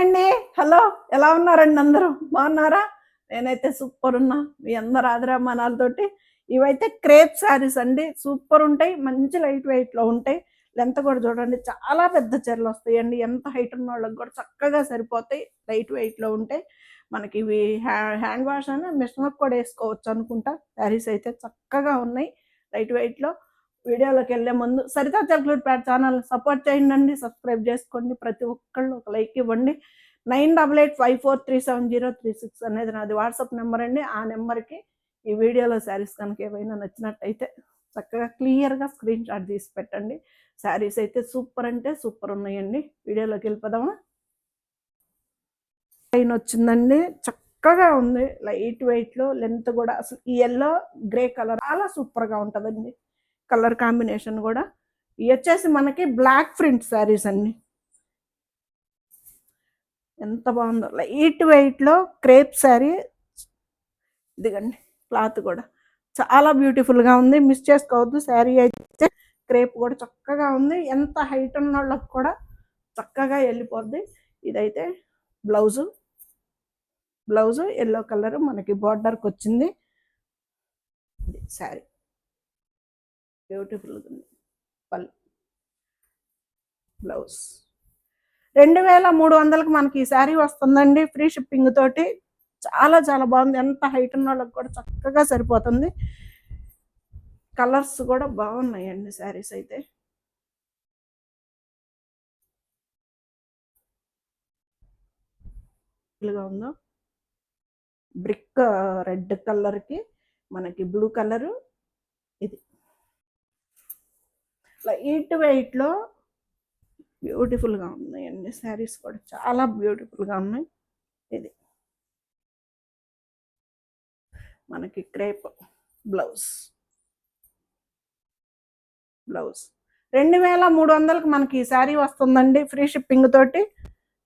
Hi అండి. Hello. ఎలా ఉన్నారండి అందరూ? బాగున్నారా? నేనైతే సూపర్ ఉన్నా. మీ అందరి ఆదరాభిమానాలతోటి. ఇవైతే క్రేప్ శారీస్ అండి. సూపర్ ఉంటాయి. మంచి లైట్ వెయిట్‌లో ఉంటాయి. లెంత్ కూడా చూడండి చాలా పెద్ద చీరలొస్తాయండి. ఎంత హైట్ ఉన్నోళ్ళకి కూడా చక్కగా సరిపోతాయి. లైట్ వెయిట్‌లో ఉంటాయి. మనకి ఇవి హ్యాండ్ వాష్ అని మిషన్‌కి కూడా ఏసుకోవచ్చు అనుకుంటా. శారీస్ అయితే చక్కగా ఉన్నాయి లైట్ వెయిట్‌లో. వీడియోలోకెళ్ళే ముందు సరితా చక్లూరిపేట ఛానల్‌ని సపోర్ట్ చేయండండి. సబ్స్క్రైబ్ చేసుకోండి. ప్రతి ఒక్కళ్ళు ఒక లైక్ ఇవ్వండి. 9885437036 అనేది నాది వాట్సాప్ నెంబర్ అండి. ఆ నెంబర్‌కి ఈ వీడియోలో శారీస్ కనుక ఏవైనా నచ్చినట్టయితే చక్కగా క్లియర్‌గా స్క్రీన్ షాట్ తీసి పెట్టండి. శారీస్ అయితే సూపర్ అంటే సూపర్ ఉన్నాయండి. వీడియోలోకి వెళ్ళిపోదామా? లైన్ వచ్చిందండి. చక్కగా ఉంది. లైట్ వెయిట్‌లో లెంత్ కూడా అసలు ఈ యెల్లో, గ్రే కలర్ చాలా సూపర్‌గా ఉంటదండి. కలర్ కాంబినేషన్ కూడా. ఇవి వచ్చేసి మనకి బ్లాక్ ప్రింట్ శారీస్ అండి. ఎంత బాగుందో లైట్ వెయిట్లో క్రేప్ శారీ. ఇదిగండి క్లాత్ కూడా చాలా బ్యూటిఫుల్గా ఉంది. మిస్ చేసుకోవద్దు. శారీ అయితే క్రేప్ కూడా చక్కగా ఉంది. ఎంత హైట్ ఉన్న వాళ్ళకి కూడా చక్కగా వెళ్ళిపోద్ది. ఇదైతే బ్లౌజు ఎల్లో కలర్ మనకి బార్డర్కి వచ్చింది. శారీ బ్యూటిఫుల్గా ఉంది. పళ్ళు, బ్లౌజ్ 2300కి మనకి ఈ శారీ వస్తుందండి. ఫ్రీ షిప్పింగ్ తోటి చాలా చాలా బాగుంది. ఎంత హైట్ ఉన్న వాళ్ళకి కూడా చక్కగా సరిపోతుంది. కలర్స్ కూడా బాగున్నాయండి శారీస్ అయితే. ఉందో బ్రిక్ రెడ్ కలర్కి మనకి బ్లూ కలరు. ఇది లైట్ వెయిట్లో బ్యూటిఫుల్గా ఉన్నాయండి శారీస్ కూడా చాలా బ్యూటిఫుల్గా ఉన్నాయి. ఇది మనకి క్రేప్ బ్లౌజ్ 2300కి మనకి ఈ శారీ వస్తుందండి. ఫ్రీ షిప్పింగ్ తోటి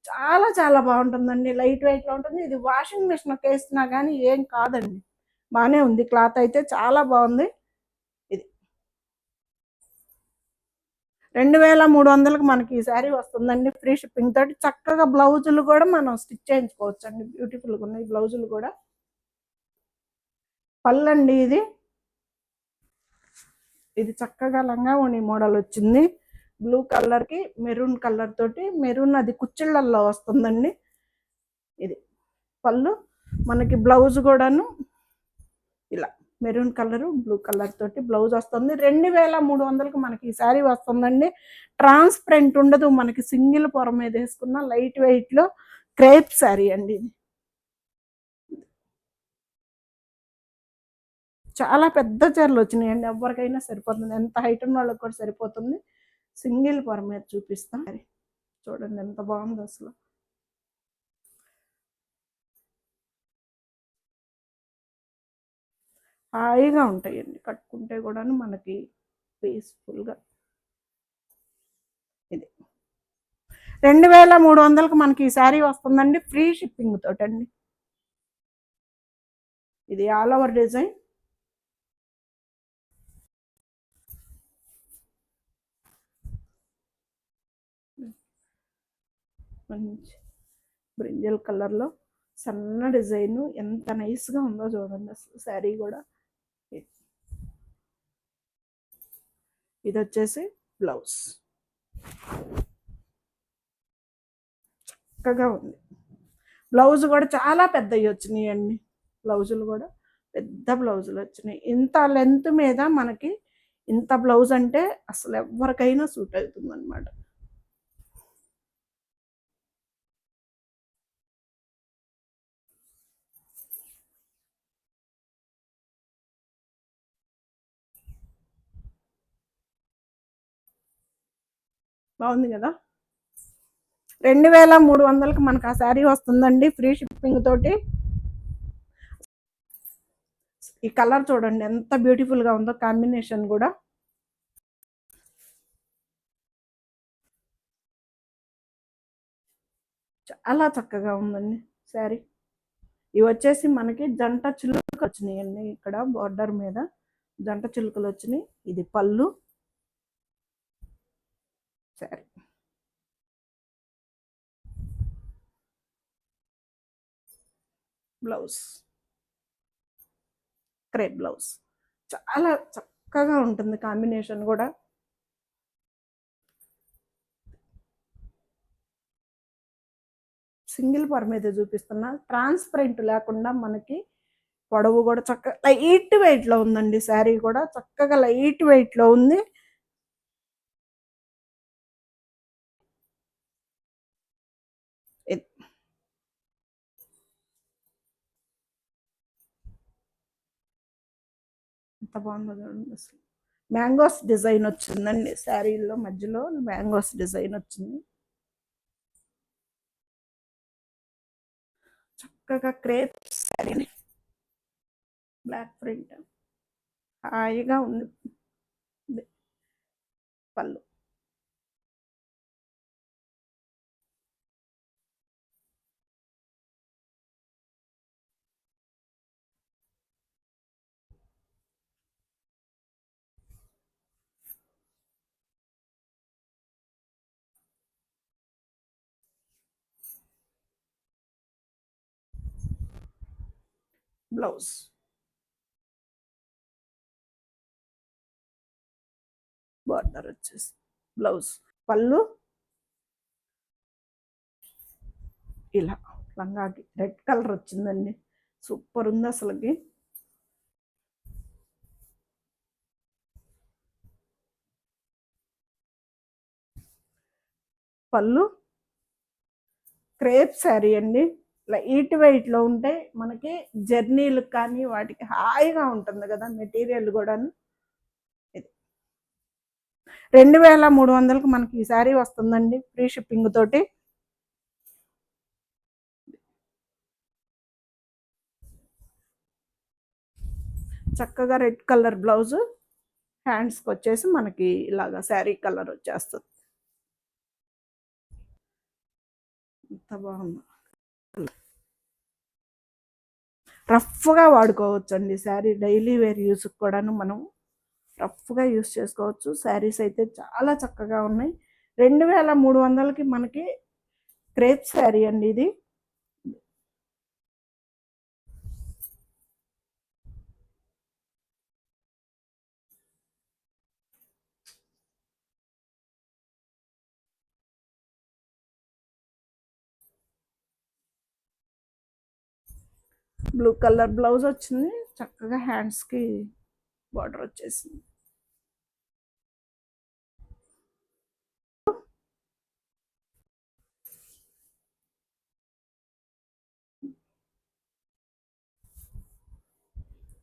చాలా చాలా బాగుంటుందండి. లైట్ వెయిట్లో ఉంటుంది. ఇది వాషింగ్ మిషన్కి వేసినా కానీ ఏం కాదండి. బాగానే ఉంది. క్లాత్ అయితే చాలా బాగుంది. ఇది 2300కి మనకి ఈ శారీ వస్తుందండి. ఫ్రీ షిప్పింగ్ తోటి చక్కగా బ్లౌజులు కూడా మనం స్టిచ్ చేయించుకోవచ్చు అండి. బ్యూటిఫుల్గా ఉన్నాయి బ్లౌజులు కూడా. పళ్ళండి ఇది చక్కగా లంగా ఓణి మోడల్ వచ్చింది. బ్లూ కలర్కి మెరూన్ కలర్ తోటి, మెరూన్ అది కుచ్చిళ్ళల్లో వస్తుందండి. ఇది పళ్ళు. మనకి బ్లౌజ్ కూడాను ఇలా మెరూన్ కలరు బ్లూ కలర్ తోటి బ్లౌజ్ వస్తుంది. 2300కి మనకి ఈ శారీ వస్తుందండి. ట్రాన్స్పరెంట్ ఉండదు. మనకి సింగిల్ పొర మీద వేసుకున్న లైట్ వెయిట్లో క్రేప్ శారీ అండి. ఇది చాలా పెద్ద చీరలు వచ్చినాయండి. ఎవరికైనా సరిపోతుంది. ఎంత హైట్ ఉన్న వాళ్ళకి కూడా సరిపోతుంది. సింగిల్ పొర మీద చూపిస్తాం. చూడండి ఎంత బాగుంది అసలు. హాయిగా ఉంటాయండి కట్టుకుంటే కూడాను మనకి పీస్ఫుల్గా. ఇది 2300కి మనకి ఈ శారీ వస్తుందండి. ఫ్రీ షిప్పింగ్ తోటండి. ఇది ఆల్ ఓవర్ డిజైన్. మంచి బ్రింజల్ కలర్లో సన్న డిజైన్ ఎంత నైస్గా ఉందో చూడండి అసలు శారీ కూడా. ఇది వచ్చేసి బ్లౌజ్ చక్కగా ఉంది. బ్లౌజ్ కూడా చాలా పెద్దవి వచ్చినాయండి. బ్లౌజులు కూడా పెద్ద బ్లౌజులు వచ్చినాయి. ఇంత లెంత్ మీద మనకి ఇంత బ్లౌజ్ అంటే అసలు ఎవరికైనా సూట్ అవుతుంది అనమాట. బాగుంది కదా. 2300కి మనకు ఆ శారీ వస్తుందండి. ఫ్రీ షిప్పింగ్ తోటి. ఈ కలర్ చూడండి ఎంత బ్యూటిఫుల్గా ఉందో. కాంబినేషన్ కూడా చాలా చక్కగా ఉందండి శారీ. ఇవి వచ్చేసి మనకి జంట చిలుకలు వచ్చినాయండి. ఇక్కడ బార్డర్ మీద జంట చిలుకలు వచ్చినాయి. ఇది పళ్ళు శారీ. బ్లౌజ్, క్రేప్ బ్లౌజ్ చాలా చక్కగా ఉంటుంది కాంబినేషన్ కూడా. సింగిల్ పర్ మీద చూపిస్తున్నా, ట్రాన్స్పరెంట్ లేకుండా మనకి పొడవు కూడా చక్కగా లైట్ వెయిట్లో ఉందండి. శారీ కూడా చక్కగా లైట్ వెయిట్లో ఉంది. ఎంత బాగుందో చూడండి అసలు. మ్యాంగోస్ డిజైన్ వచ్చిందండి శారీలో, మధ్యలో మ్యాంగోస్ డిజైన్ వచ్చింది. చక్కగా క్రేప్ శారీని, బ్లాక్ ప్రింట్ హాయిగా ఉంది. పళ్ళు, బ్లౌజ్, బార్డర్ వచ్చేసి బ్లౌజ్, పళ్ళు ఇలా లంగాకి రెడ్ కలర్ వచ్చిందండి. సూపర్ ఉంది అసలుకి. పళ్ళు క్రేప్ శారీ అండి, లైట్ వెయిట్లో ఉంటే మనకి జర్నీలకు కానీ వాటికి హాయిగా ఉంటుంది కదా మెటీరియల్ కూడాను. 2300కి మనకి ఈ శారీ వస్తుందండి, ఫ్రీ షిప్పింగ్ తోటి. చక్కగా రెడ్ కలర్ బ్లౌజ్, హ్యాండ్స్కి వచ్చేసి మనకి ఇలాగా శారీ కలర్ వచ్చేస్తుంది. ఎంత బాగుందో. రఫ్గా వాడుకోవచ్చు అండి శారీ, డైలీ వేర్ యూస్కి కూడాను మనం రఫ్గా యూస్ చేసుకోవచ్చు. శారీస్ అయితే చాలా చక్కగా ఉన్నాయి. 2300కి మనకి క్రేప్ శారీ అండి ఇది. బ్లూ కలర్ బ్లౌజ్ వచ్చింది, చక్కగా హ్యాండ్స్కి బార్డర్ వచ్చేసింది.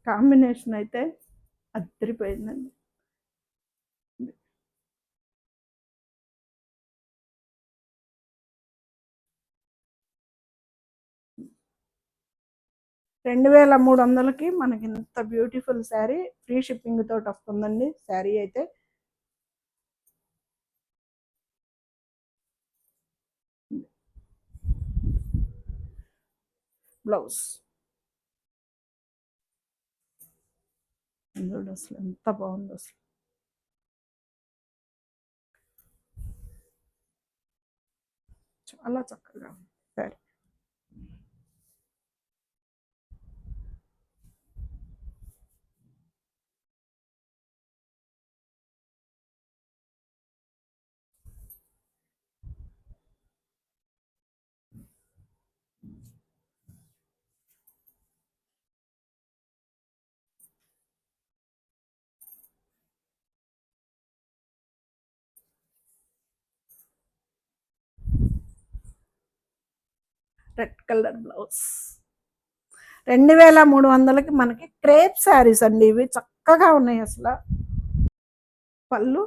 కాంబినేషన్ అయితే అదిరిపోయిందండి. $2300కి మనకి ఇంత బ్యూటిఫుల్ శారీ ఫ్రీ షిప్పింగ్ తోటి వస్తుందండి. శారీ అయితే బ్లౌజ్ అసలు ఎంత బాగుందో అసలు. చాలా చక్కగా ఉంది శారీ. రెడ్ కలర్ బ్లౌజ్, 2300కి మనకి క్రేప్ శారీస్ అండి ఇవి, చక్కగా ఉన్నాయి అసలు. పళ్ళు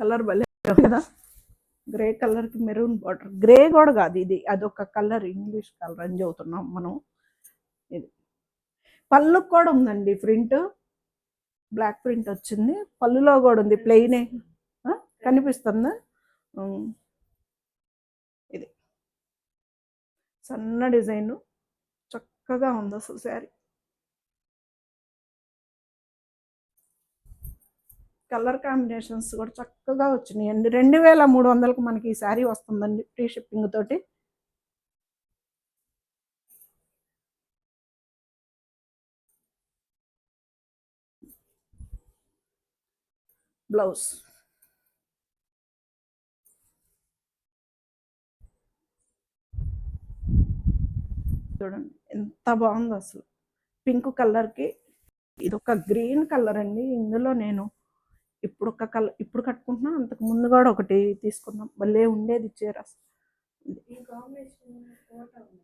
కలర్ భలే కదా, గ్రే కలర్కి మెరూన్ బార్డర్, గ్రే కూడా కాదు ఇది, అదొక కలర్, ఇంగ్లీష్ కలర్ అని చెబుతున్నాం మనం. ఇది పళ్ళు కూడా ఉందండి ప్రింట్, బ్లాక్ ప్రింట్ వచ్చింది. పళ్ళులో కూడా ఉంది, ప్లెయినే కనిపిస్తుందా. ఇది సన్న డిజైన్, చక్కగా ఉంది అసలు శారీ. కలర్ కాంబినేషన్స్ కూడా చక్కగా వచ్చినాయండి. 2300కి మనకి ఈ శారీ వస్తుందండి ఫ్రీ షిప్పింగ్ తోటి. బ్లౌజ్ చూడండి ఎంత బాగుందో అసలు. పింక్ కలర్కి ఇది ఒక గ్రీన్ కలర్ అండి. ఇందులో నేను ఇప్పుడు ఒక కలర్ ఇప్పుడు కట్టుకుంటున్నా, అంతకు ముందు కూడా ఒకటి తీసుకున్నాం, భలే ఉండేది చీర.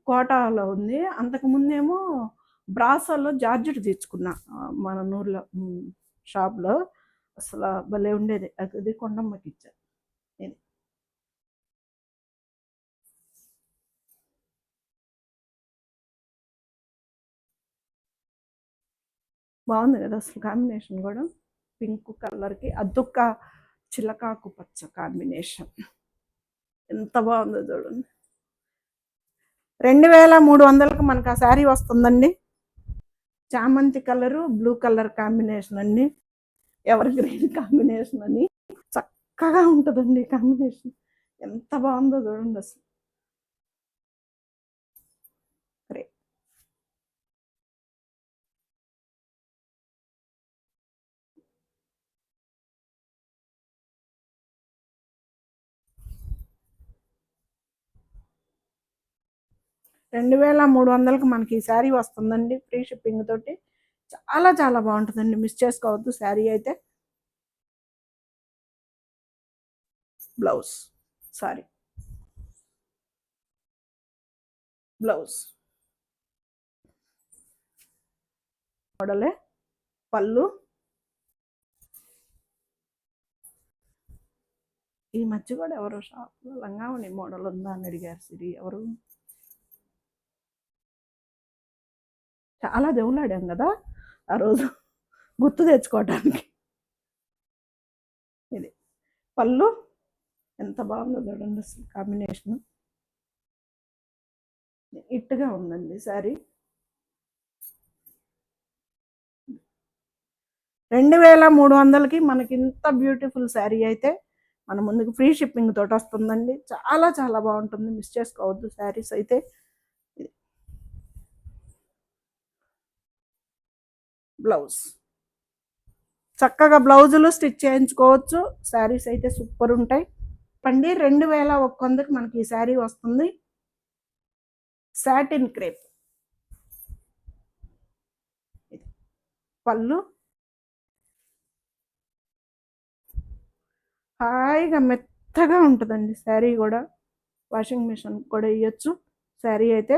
కోటాలో ఉంది. అంతకు ముందేమో బ్రాసోలో జార్జెట్ తెచ్చుకున్నా మన నూరులో షాప్లో. అసలు భలే ఉండేది. అది కొండమ్మకి ఇచ్చారు. ఇది బాగుంది కదా అసలు కాంబినేషన్ కూడా. పింక్ కలర్కి అదొక చిలకాకు పచ్చ కాంబినేషన్ ఎంత బాగుందో చూడండి. 2300కి మనకు ఆ శారీ వస్తుందండి. చామంతి కలరు బ్లూ కలర్ కాంబినేషన్ అండి. ఎవర్ గ్రీన్ కాంబినేషన్ అని చక్కగా ఉంటుందండి కాంబినేషన్. ఎంత బాగుందో చూడండి అసలు. 2300కి మనకి ఈ శారీ వస్తుందండి, ఫ్రీ షిప్పింగ్ తోటి. చాలా చాలా బాగుంటుందండి, మిస్ చేసుకోవద్దు శారీ అయితే. బ్లౌజ్ సారీ బ్లౌజ్ మోడలే. పళ్ళు ఈ మధ్య కూడా ఎవరో షాప్లో లంగావని మోడల్ ఉందా అని అడిగారు సిరి. ఎవరు చాలా దేవులాడాం కదా ఆ రోజు, గుర్తు తెచ్చుకోవటానికి. ఇది పళ్ళు ఎంత బాగుందో చూడండి అసలు కాంబినేషన్. ఇట్టుగా ఉందండి శారీ. 2300కి మనకి ఇంత బ్యూటిఫుల్ శారీ అయితే మన ముందుకు ఫ్రీ షిప్పింగ్ తోటి వస్తుందండి. చాలా చాలా బాగుంటుంది, మిస్ చేసుకోవద్దు శారీస్ అయితే. బ్లౌజ్ చక్కగా బ్లౌజులు స్టిచ్ చేయించుకోవచ్చు. శారీస్ అయితే సూపర్ ఉంటాయి. 2100కి మనకి ఈ శారీ వస్తుంది. Satin crepe. పళ్ళు హాయిగా మెత్తగా ఉంటుందండి శారీ కూడా. వాషింగ్ మిషన్ కూడా వేయచ్చు శారీ అయితే.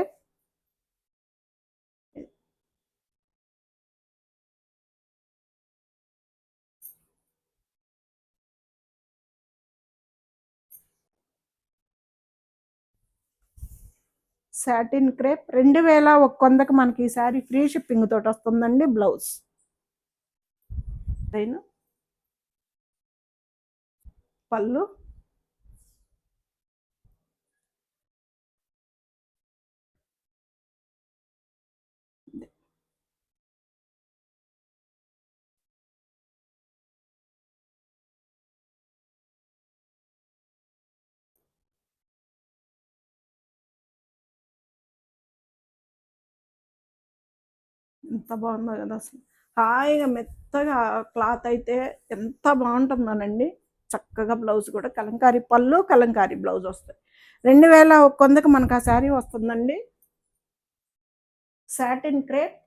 సాటిన్ క్రేప్ 2100కి మనకి ఈ శారీ ఫ్రీ షిప్పింగ్ తోటి వస్తుందండి. బ్లౌజ్ పళ్ళు ఎంత బాగుందో కదా అసలు. హాయిగా మెత్తగా క్లాత్ అయితే ఎంత బాగుంటుందోనండి. చక్కగా బ్లౌజ్ కూడా కలంకారీ పళ్ళు, కలంకారీ బ్లౌజ్ వస్తాయి. 2100కి మనకు ఆ శారీ వస్తుందండి. Satin crepe.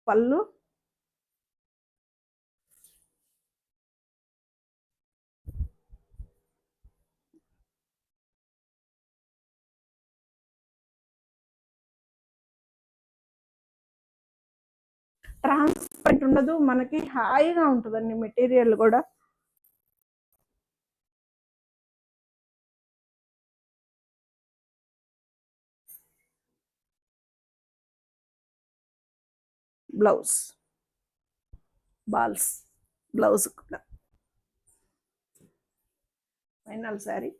పళ్ళు ట్రాన్స్పరెంట్ ఉండదు మనకి, హాయిగా ఉంటుందండి మెటీరియల్ కూడా. బ్లౌజ్ బాల్స్ బ్లౌజ్ కూడా. ఫైనల్ శారీ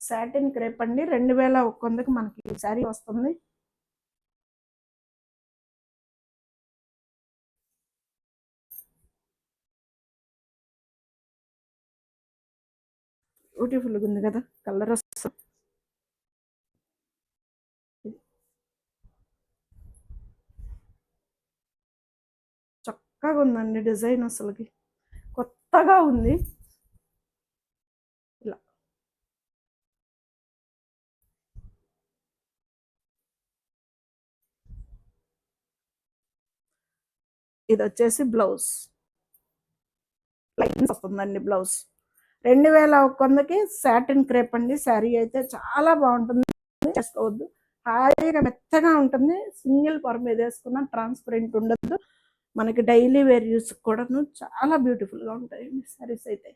సాటిన్ క్రేప్ అండి. 2100కి మనకి ఈ శారీ వస్తుంది. బ్యూటిఫుల్గా ఉంది కదా కలర్. చక్కగా ఉందండి డిజైన్, అసలుకి కొత్తగా ఉంది. ఇలా ఇది వచ్చేసి బ్లౌజ్ లైన్స్ వస్తుందండి. బ్లౌజ్ 2100కి సాటిన్ క్రేప్ అండి. శారీ అయితే చాలా బాగుంటుంది, చేసుకోవద్దు. హాయిగా మెత్తగా ఉంటుంది. సింగిల్ పొర మీద వేసుకున్న ట్రాన్స్పరెంట్ ఉండదు. మనకి డైలీ వేర్ యూస్ కూడాను చాలా బ్యూటిఫుల్గా ఉంటాయండి శారీస్ అయితే.